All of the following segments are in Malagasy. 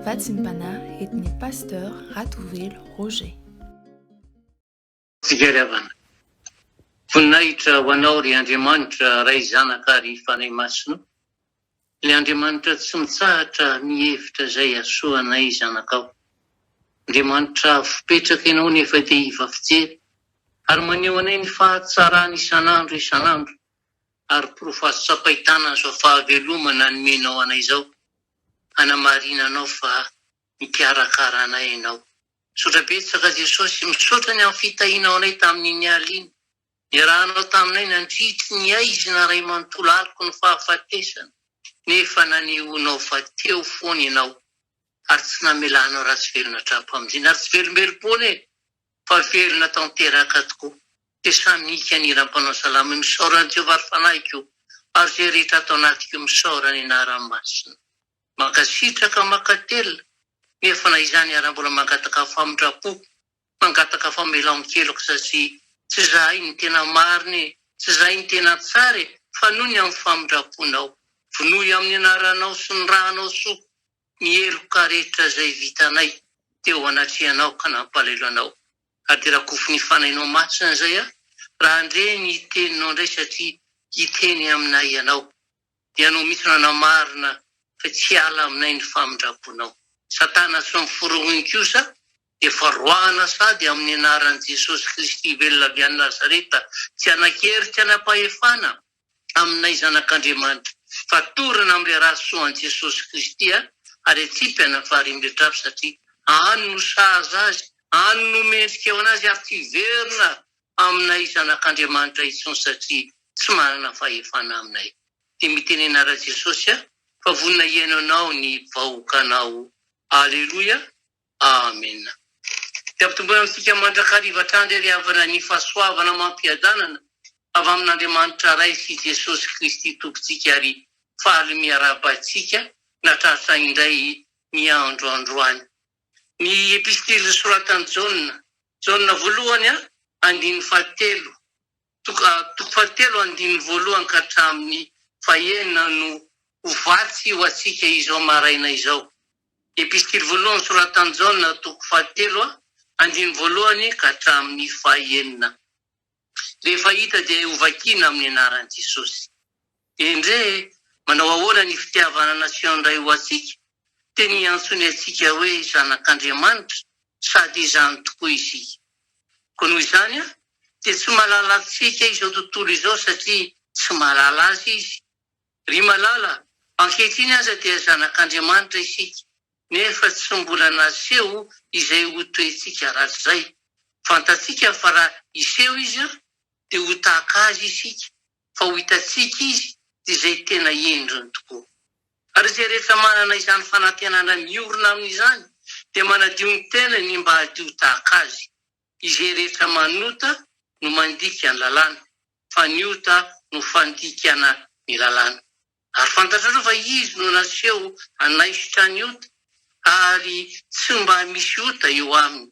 Vatsimpana etny pasteur Ratovelo Roger. Fikaravana. Voninahitra ho anao ry Andriamanitra ray zanaka ary fanay masino. Ilay Andriamanitra tsy mitsahatra mihevitra izay asoanay zanakao. Andriamanitra fipetraka ianao nefa dia iva fijery ary maneho anay ny fahatsarany isan'andro ary porofasy-tsapaitana azo fahavelomana nomenao anay izao. Anamarina anao fa mikarakara anay ianao. Sotra betsaka Jesosy misaotra ny amin'ny fitahinao anay tamin'iny alina. Niarahanao taminay nandritry ny aizina ray manontolo aliko ny fahafatesana. Nefa nanehonao fa teo foana ianao ary tsy namelanao ratsy velona trapo-pamijina ary tsy velombelom-pony fa velona tanteraka tokoa. Dia samy nika niram-panao salama misaorana Jehovah ary fanahiko ary izay rehetra atao anatiko misaorana ianarany masina. Mankasitraka mankatelina nefa na izany ary mbola mangataka famindrapo, mangataka famelan-keloko satria tsy zahay ny tena mariny, tsy zahay ny tena tsara fa noho ny amin'ny famindraponao. Vonohy amin'ny anaranao sy ny rahanao soa ny heloka rehetra izay vitanay teo anatrehanao ka nampalelo anao. Ary dia rakofo ny fanainao masina izay raha andre ny teninao indray satria hiteny aminay ianao. Dia anao misy nanamarina fa tsy ala aminay ny famindraponao. Satana sy miforogniny kosa dia faroahana sady amin'ny anaran'i Jesosy Kristy velona avy any Nazareta tsy hanan-kery tsy hanam-pahefana aminay zanak'Andriamanitra. Fatorana amin'ilay rahasoan'i Jesosy Kristy ary atsipy hanafariam-betrafy satria any no sahaza azy, any no mendrika eo anazy ary tsy verina aminay zanak'Andriamanitra intsony satria tsy manana fahefana aminay. Dia mitenena ra Jesosy fa vonina ihainao ny vahoakanao. Aleluia. Amen. Dia ampitomboana amintsika mandrakariva hatrany ry havana ny fahasoavana mampiadanana avy amin'Andriamanitra ray sy Jesosy Kristy tompontsika ary faly miarabantsika natratra indray ny androany. Ny epistily soratan'i Jaona voalohany andiny fahatelo, toko fahatelo andiny voalohany ka hatramin'ny fahaenina no hovatsy ho antsika izao maraina izao. Epistily voalohany soratan'i Jaona toko fahatelo andiny voalohany ka hatramin'ny fahaenina. Rehefa hita dia hovakiana amin'ny anaran'i Jesosy. Endre manao ahoana ny fitiavana nasion-dray ho antsika dia ny antsony antsika hoe zanak'Andriamanitra sady izany tokoa isika. Koa noho izany dia tsy malala antsika izao tontolo izao satria tsy malala azy izy. Ry malala ankehitriny aza dia zanak'Andriamanitra isika nefa tsy mbola naseho izay ho toetsika ratsy. Fantatsika fa raha iseho izy dia ho tahaka azy isika, fa ho hitatsika izy dia izay tena endriny tokoa. Ary izay rehetra manana izany fanantenana miorina amin'izany dia manadio ny tenany mba hadio tahaka azy. Izay rehetra manota no mandika ny lalàna, fa ny ota no fandikana ny lalàna. Ary fantatrareo fa izy no naseho hanaisitra ny ota ary tsy mba misy ota eo aminy.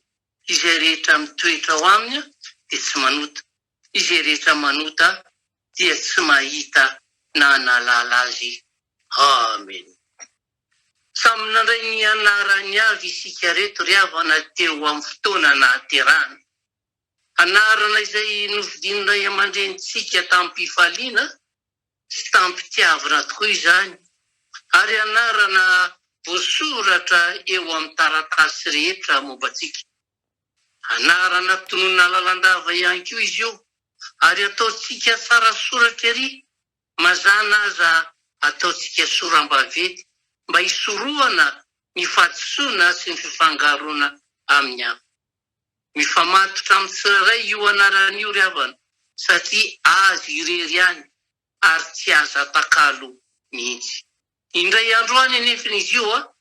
Izay rehetra mitoetra ao aminy dia tsy manota. Izay rehetra manota dia tsy mahita na nalala azy. Amen. Samy nandray ny anarany avy isika reto ry havana teo amin'ny fotoana nahaterahana. Anarana izay novidin'Ray aman-drenitsika tamin'ny mpifaliana sy tamin'ny mpitiavana tokoa izany. Ary anarana voasoratra eo amin'ny taratasy rehetra mombantsika. Anarana tonona lalandava ihany koa izy io ary ataotsika tsara soratra ery, mazana aza ataotsika soram-bavety mba hisorohana ny fahadisoana sy ny fifangaroana amin'ny hafa. Mifamatotra amin'ny tsirairay io anarana io ry havana satria azy irery ihany ary tsy aza atakalo mihitsy. Indray andro any anefany izy io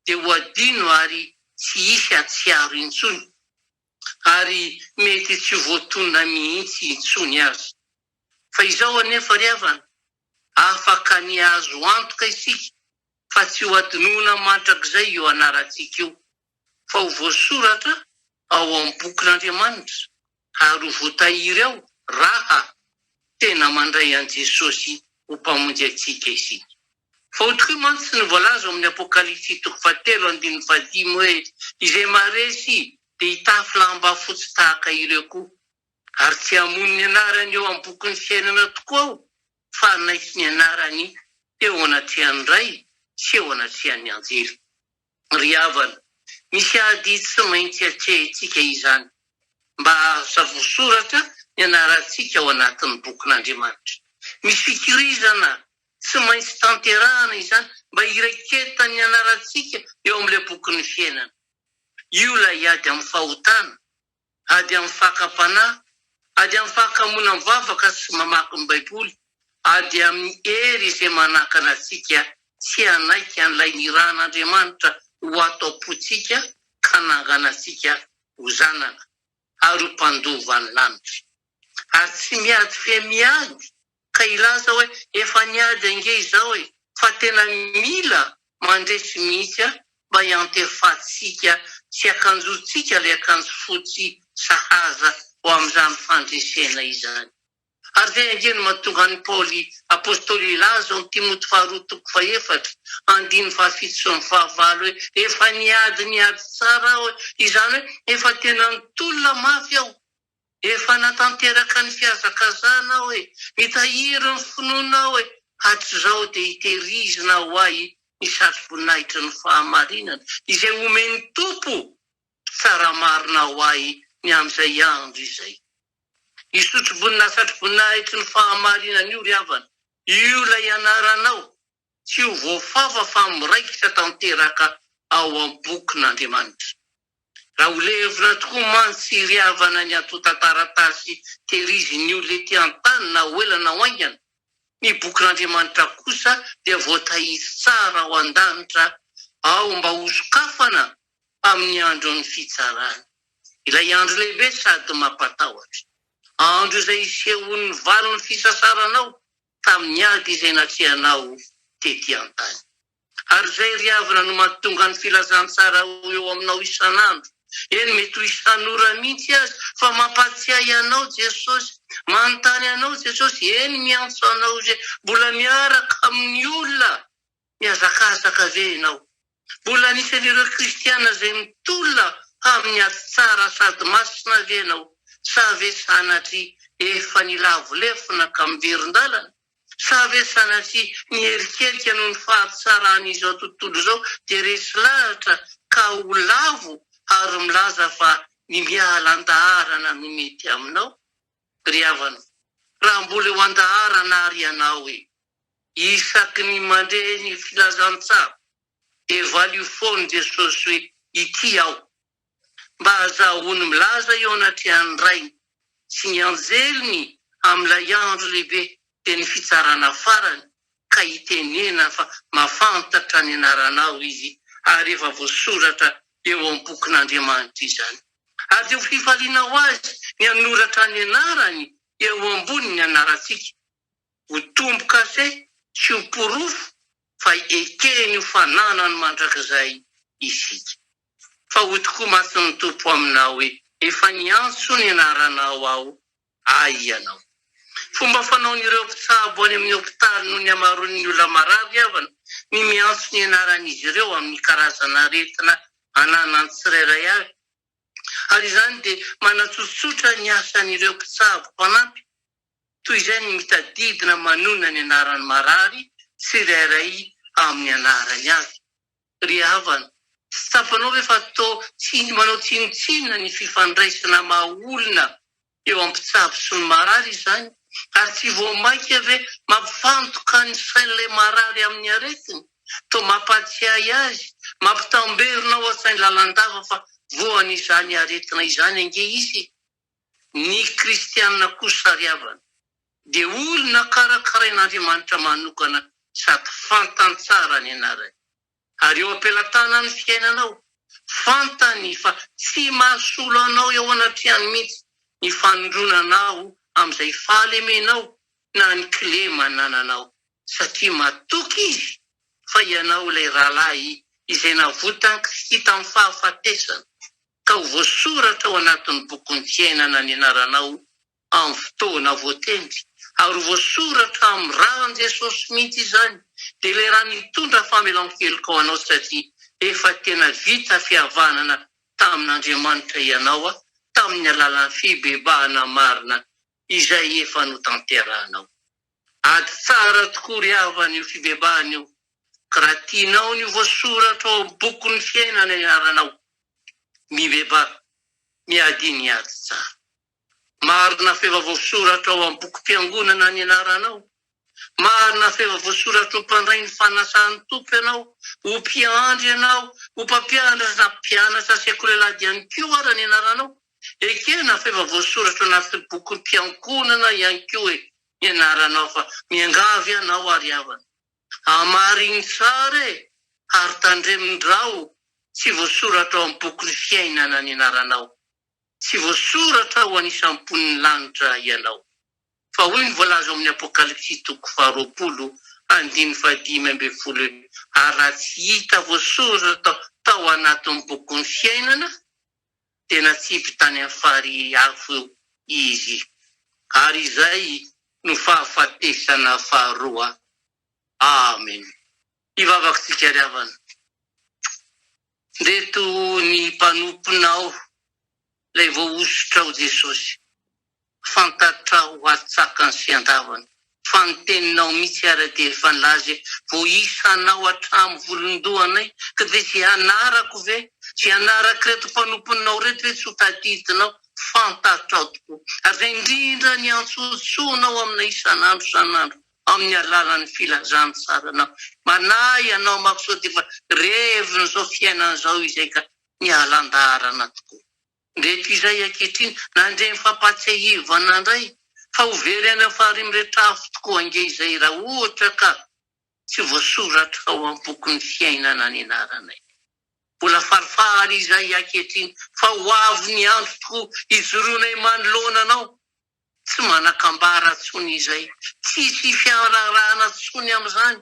dia ho adino ary tsy hisy atsiaro intsony ary mety tsy voatonona mihitsy intsony azy. Fa izao anefa ry havana afaka ny azo antoka isika fa tsy ho adinoana mantrak'izay io anarantsika io, fa ho voasoratra ao amin'ny bokin'Andriamanitra ary ho voatahiry ao raha tena mandray an'i Jesosy ho mpamonjy antsika isika. Faotry mantsy ny voalaza amin'ny Apokalipsy 3:7-5 hoe izay maresy dia hitafy lamba fotsy tahaka ireo koa. Ary tsy hamono ny anarany eo amin'ny bokin'ny fiainana tokoa aho, fa naisy ny anarany eo anatrehany ray sy eo anatrehany anjely. Ry havana, misy ady tsy maintsy atrehintsika izany mba aza voasoratra ny anarantsika ao anatin'ny bokin'Andriamanitra. Misy fikirizana tsy maintsy tanterahana izany mba iraiketany ny anarantsika eo amin'ilay bokin'ny fiainana. Io lay ady amin'ny fahotana, ady amin'ny fakapanahy, ady amin'ny fakamoana mivavaka sy mamaky ny Baiboly, ady amin'ny hery izay manakana antsika tsy hanaiky an'ilay niran'Andriamanitra ho atao-potsika ka nangana antsika ho zanaka ary ho mpandova ny lanitra. Ary tsy miady fe miady ka ilaza hoe efa niady ange izao hoe fa tena mila mandresy mihitsy mba hiantefatsika sy akanjotsika ilay akanjo fotsy sahaza ho amin'izany fandresena izany. Ary zay ange no mahatonga ny Paoly apôstôly ilaza ao amin'ny Timoty 2:7-5 hoe efa niady tsara hoe izany hoe efa tena nitolona mafy aho, efa natanteraka ny fiazakazana hoe mitahiry ny finoana hoe hatrizao dia hitehirizina ho ahy ny satroboninahitry ny fahamarinana izay omeny Tompo tsara marina ho ahy ny amin'izay andro izay. Isotro-bonina satroboninahitry ny fahamarinana io ry havana, io lay anaranao tsy ho voafafa fa miraikitra tanteraka ao amin'ny bokin'Andriamanitra. Raha ho levina tokoa mantsy ry havana ny atota taratasy tehiriziny io lety an-tany na ho ela na ho aingana, ny bokin'Andriamanitra kosa dia voatahiry tsara ao an-danitra ao mba ho sokafana amin'ny andron'ny fitsarana. Ilay andro lehibe sady mampatahotra, andro izay isehon'ny valon'ny fisasaranao tamin'ny ady izay natrehanao tety an-tany. Ary zay ry havana no mahatonga ny filazantsara eo aminao isan'andro. Eny mety ho isan'ora mihitsy azy fa mampatsiahy anao Jesosy, manontany anao Jesosy, eny miantso anao zay mbola miaraka amin'ny olona miazakazaka ve ianao? Mbola anisan'ireo kristiana izay mitolona amin'ny ady tsara sady masina ve ianao? Sa ve sanatry efa nilavolefona ka miverin-dalana? Sa ve sanatry nierikerika noho ny fahatsarany izao tontolo izao dia resy lahatra ka ho lavo ary milaza fa ny miala andaharana no mety aminao? Ry havana, raha mbola eo andaharana ary ianao hoe isaky ny mandray ny filazantsara dia valio foana Jesosy hoe ity aho, mba azahoany milaza eo anatrehany rainy sy ny anjeliny amin'ilay andro lehibe dia ny fitsarana farany ka hitenena fa mafantatra ny anaranao izy ary efa voasoratra eo amin'ny bokin'Andriamanitra izany. Ary dia ho fifaliana ho azy ny hanoratra ny anarany eo ambony ny anarantsika, ho tomboka se sy ho porofo fa ekeny ho fananany mandrakizay isika. Fa ho tokoa matsy ny Tompo aminao hoe efa niantso ny anaranao aho, ay ianao. Fomba fanaon'ireo mpitsabo any amin'ny hopitaly no ny amaroan'ny olona marary havana ny miantso ny anaran'izy ireo amin'ny karazana aretina ananany tsirairay avy. Ary izany dia manatsotsotra ny asan'ireo mpitsabo mpanampy toy izay ny mitadidina manona ny anarany marary tsirairay amin'ny anarany avy. Ry havana, tsy tapanao ve fa manao tsinotsinona ny fifandraisana maha-olona eo amin'ny mpitsabo sy ny marary izany? Ary tsy voamaika ve mampifantoka ny sain'ilay marary amin'ny aretiny, toa mampatsiahy azy, mampitamberina ao an-tsainy lalandava fa voany izany aretina izany ange izy? Ny kristianina kosa ry havana dia olona karakarain'Andriamanitra manokana sady fantany tsara ny anarany. Ary eo ampelatana ny fiainanao, fantany fa tsy mahasolo anao eo anatrehany mihitsy ny fanondronanao amin'izay fahalemenao na ny kile manananao, satria matoky izy fa ianao ilay rahalahy izay navotany Kristy tamin'ny fahafatesana ka ho voasoratra ao anatin'ny bokin'ny fiainana ny anaranao amin'ny fotoana voatendry ary voasoratra amin'ny rahan Jesosy mihitsy izany dia ilay raha nitondra famelan-keloka ho anao satria efa tena vita fihavanana tamin'Andriamanitra ianao tamin'ny alalan'ny fibebahana marina izay efa notanterahanao. Ady tsara tokoa ry havana io fibebahana io, ka raha tianao ny voasoratra ao amin'ny bokin'ny fiainana ianaranao, mibeba miady ny ady tsara. Marina feva voasoratra ao amin'ny bokim-piangonana ny ianaranao, marina feva voasoratra ho mpandray ny fanasan'ny tompo ianao, ho mpiandry ianao, ho mpampianatra na mpianatra sekolelady ihany koa ara ny ianaranao. Ekena feva voasoratra anaty bokin'ny mpiangonana ihany koa ny ianaranao fa miangavy ianao ary havana. Hamariny tsara ary tandremin-drao tsy voasoratra ao amin'ny bokin'ny fiainana ny ianaranao. Tsy voasoratra ho anisan'ny mponiny lanitra ianao. Fa hoy ny voalaza amin'ny Apokalipsy 20:5-10 ary raha tsy hita voasoratra tao anatin'ny bokin'ny fiainana, tena tsy mpitany afary afo izy. Ary izay no fahafatesana faharoa. Amen. Ivavakintsika ry havana. Ndeto ny mpanomponao ilay voahosotra ao Jesosy. Fantatra ho atsakany sy andavana. Fanoteninao mihitsy ara dia efa nilaza voisanao hatramin'ny volondohanay ka dia tsy anarako ve? Tsy anarako reto mpanomponao reto ve tsy ho tadidinao? Fantatrao tokoa. Ary indrindra ny antsotsonao aminay isan'andro amin'ny alalan'ny filazany tsaranao. Manahy ianao mako sao dia efa reviny zao fiainana zao izay ka nialandarana tokoa. Nreto izay ankehitriny nandre mifampatsiahivana indray fa ho very any amin'ny fahariam-rehetra afo tokoa ange izay raha ohatra ka tsy voasoratra ao amin'ny bokin'ny fiainana ny anaranay. Mbola falifaly izay ankehitriny fa ho avy ny andro tokoa hizoronay manoloana anao. Tsy manakambara tsony izay, tsisy fiararana tsony amin'izany,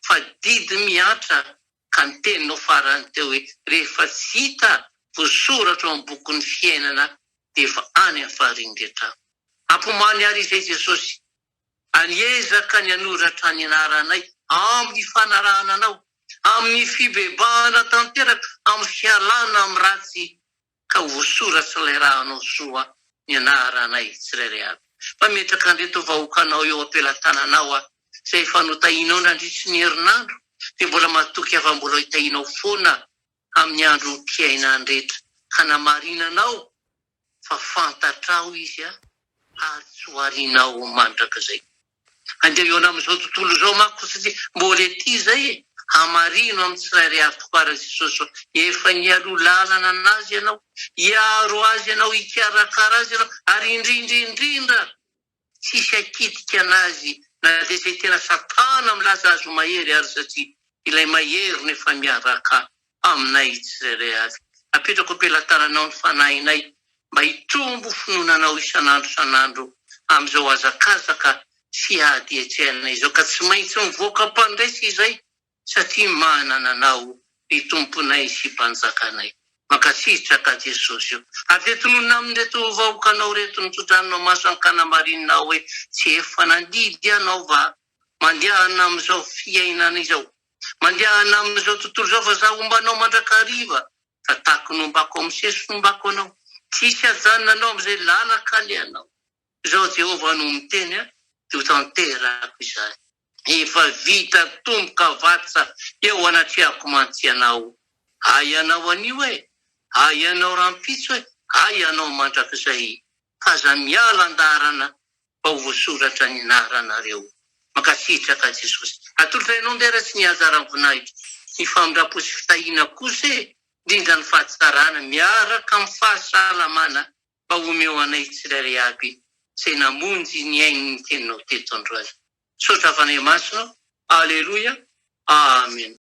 fa didy miatra ka ny teninao farany teo hoe rehefa tsy hita voasoratra ao amin'ny bokin'ny fiainana dia efa any amin'ny fahariam-rehetra. Ampomany ary izay Jesosy, aniezaka ny hanoratra ny anaranay amin'ny fanarahana anao, amin'ny fibebahana tanteraka, amin'ny fialana amin'ny ratsy, ka voasoratra ilay raha anao soa ny anaranay tsirairay avy. Fa metraka anreto vahoakanao eo ampelantananao izay efa notahinao nandritry ny herinandro, dia mbola matoky afa mbola hitahinao foana amin'ny andro mpiainana rehetra, ka namarinanao fa fantatrao izy ary tsy ho arinao mandrakizay. Andeha eo amin'izao tontolo izao manko satria mbola ety izay hamarino amin'ny tsirairay avy tokoa ara Jesosy efa nialoha lalana anazy ianao, hiaro azy ianao, hikarakara azy ianao, ary indrindra tsisy akitika anazy na dia izay tena satana milaza azy ho mahery ary satria ilay mahery nefa miaraka aminay tsirairay avy. Apetrako ampelantananao ny fanahinay mba hitombo finoananao isan'andro amin'izao azakazaka sy ady etsehana izao, ka tsy maintsy mivoaka mpandraisy izay satria manana anao ny tomponay sy mpanjakanay. Mankasitraka ka Jesosy io. Ary tetonona amin'reto vahoakanao reto nitsotranao maso ankanamarinina hoe tsy efa nandidy ianao va mandehana amin'izao fiainana izao, mandehana amin'izao tontolo izao fa zaho ombanao mandrakariva, fa tahaky nombako amin'ny sesy nombako anao, tsisy ajanona anao amin'izay lalaka alehanao. Izao Jehovah no miteny dia ho tanterako izany. Efa vita tomboka vatsa eo anatreako mantsy ianao. Ay ianao anio ay ianao rampitso ay ianao mandrakizay, aza miala andarana mba ho voasoratra ny anaranareo. Mankasitraka Jesosy. Atolotrainao ndera tsy niazara ny voninahitra, ny famindrapo sy fitahina kosa indrindra ny fahatsarana miaraka amin'ny fahasalamana mba homeo anay tsirairay aby izay namonjy ny ain'ny teninao teto androany. Sotra fanay masina. Aleluia. Amen.